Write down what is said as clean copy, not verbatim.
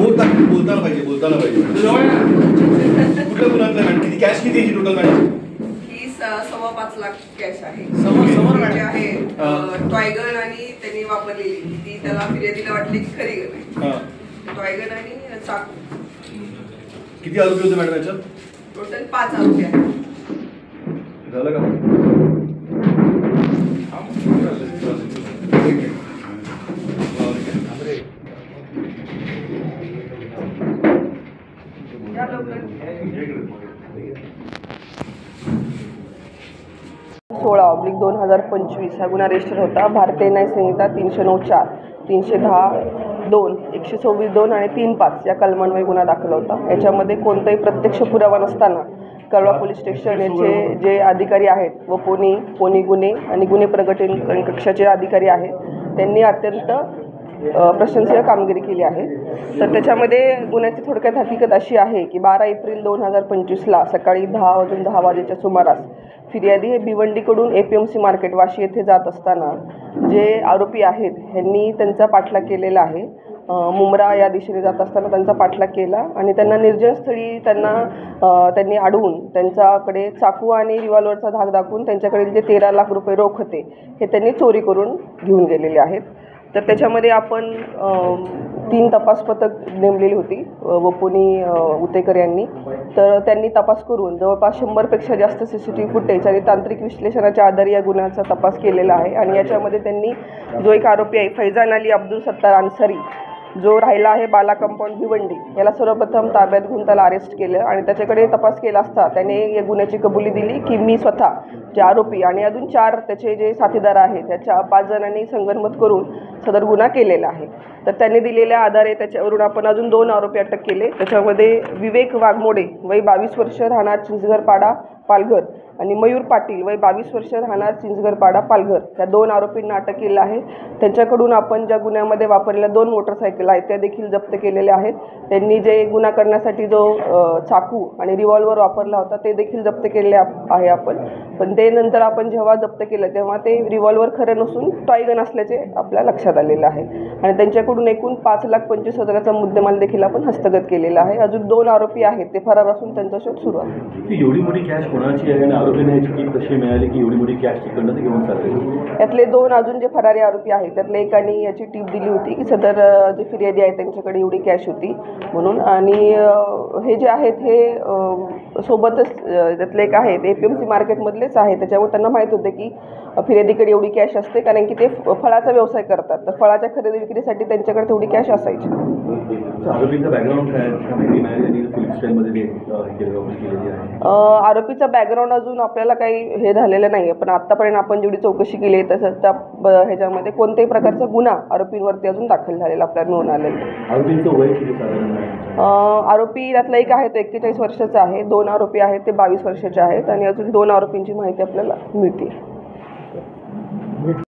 बोलताना पाहिजे कुठल्या गुन्ह्यातलं मॅडम किती कॅश किती आहे टोटल मॅडम? ही 5.25 लाख कॅश आहे आहे टॉयगन आणि त्यांनी वापरलेली ती त्याला फिर्यादीला वाटली की खरी गण टॉयगन आणि चाकू. किती आरोपी होते मॅडम याच्यात? टोटल 5 आरोपी आहेत. झालं का? ऑब्लिक 2025 हा गुन्हा रजिस्टर होता. भारतीय न्याय संहिता 309(4), 310(2), 126(2) आणि 3(5) या कलमान्वये गुन्हा दाखल होता. याच्यामध्ये कोणताही प्रत्यक्ष पुरावा नसताना कळवा पोलीस स्टेशन याचे जे अधिकारी आहेत व पोनी गुन्हे आणि गुन्हे प्रगटीकरण कक्षाचे अधिकारी आहेत त्यांनी अत्यंत प्रशंसनीय कामगिरी केली आहे. तर त्याच्यामध्ये गुन्ह्याची थोडक्यात हकीकत अशी आहे की 12 एप्रिल 2025ला सकाळी 10:10 वाजेच्या सुमारास फिर्यादी हे भिवंडीकडून APMC मार्केट वाशी येथे जात असताना जे आरोपी आहेत ह्यांनी त्यांचा पाठलाग केलेला आहे. मुंब्रा या दिशेने जात असताना त्यांचा पाठलाग केला आणि त्यांना निर्जन स्थळी त्यांनी अडवून त्यांच्याकडे चाकू आणि रिव्हॉल्वरचा धाक दाखवून त्यांच्याकडील जे 13 लाख रुपये रोख होते हे त्यांनी चोरी करून घेऊन गेलेले आहेत. तर त्याच्यामध्ये आपण 3 तपास पथक नेमलेली होती वपोनी उतेकर यांनी. तर त्यांनी तपास करून जवळपास 100पेक्षा जास्त CCTV फुटेज आणि तांत्रिक विश्लेषणाच्या आधारे या गुन्ह्याचा तपास केलेला आहे. आणि याच्यामध्ये त्यांनी जो एक आरोपी आहे फैजान अली अब्दुल सत्तार अन्सारी जो राहिला आहे बाला कंपाऊंड भिवंडी याला सर्वप्रथम ताब्यात घेऊन त्याला अरेस्ट केलं आणि त्याच्याकडे तपास केला असता त्याने या गुन्ह्याची कबुली दिली की मी स्वतः जे आरोपी आणि अजून 4 त्याचे जे साथीदार आहेत त्याच्या 5 जणांनी संगनमत करून सदर गुन्हा केलेला आहे. तर त्यांनी दिलेल्या आधारे त्याच्यावरून आपण अजून 2 आरोपी अटक केले. त्याच्यामध्ये विवेक वाघमोडे वय 22 वर्ष राहणार चिंचघरपाडा पालघर आणि मयूर पाटील वय 22 वर्ष राहणार चिंचघरपाडा पालघर या 2 आरोपींना अटक केलं आहे. त्यांच्याकडून आपण ज्या गुन्ह्यामध्ये वापरलेल्या 2 मोटरसायकल आहेत त्या देखील जप्त केलेल्या आहेत. त्यांनी जे गुन्हा करण्यासाठी जो चाकू आणि रिव्हॉल्वर वापरला होता ते देखील जप्त केले आहे आपण. पण ते नंतर आपण जेव्हा जप्त केलं तेव्हा ते रिव्हॉल्वर खरं नसून टॉयगन असल्याचे आपल्या लक्षात आलेलं आहे. आणि त्यांच्याकडून एकूण 5,25,000चा मुद्देमाल देखील आपण हस्तगत केलेला आहे. अजून 2 आरोपी आहेत ते फरार असून त्यांचा शोध सुरू आहे. एवढी मोठी कॅश कोणाची आहे आणि आरोपीने याची टीप कशी मिळाली की एवढी मोठी कॅश तिकडनं ते घेऊन चालले? यातले 2 अजून जे फरारी आरोपी आहेत त्यातले एकाने याची टीप दिली होती की सदर जे फिर्यादी आहे त्यांच्याकडे एवढी कॅश होती म्हणून. आणि हे जे आहेत हे सोबतच त्यातले एक आहेत APMC मार्केटमधलेच आहे. त्याच्यामुळे त्यांना माहीत होते की फिर्यादीकडे एवढी कॅश असते कारण की ते फळाचा व्यवसाय करतात. तर फळाच्या खरेदी विक्रीसाठी त्यांच्याकडे तेवढी कॅश असायची. आरोपीचा बॅकग्राऊंड अजून आपल्याला काही हे झालेलं नाही आहे. पण आत्तापर्यंत आपण जेवढी चौकशी केली आहे तसं त्या ह्याच्यामध्ये कोणत्याही प्रकारचा गुन्हा आरोपींवरती अजून दाखल झालेला आपल्याला मिळून आलेला. आरोपींचं वय किती साधारण? आरोपी त्यातला एक आहे तो 41 वर्षाचा आहे. 2 आरोपी आहेत ते 22 वर्षाचे आहेत आणि अजून 2 आरोपींची माहिती आपल्याला मिळते.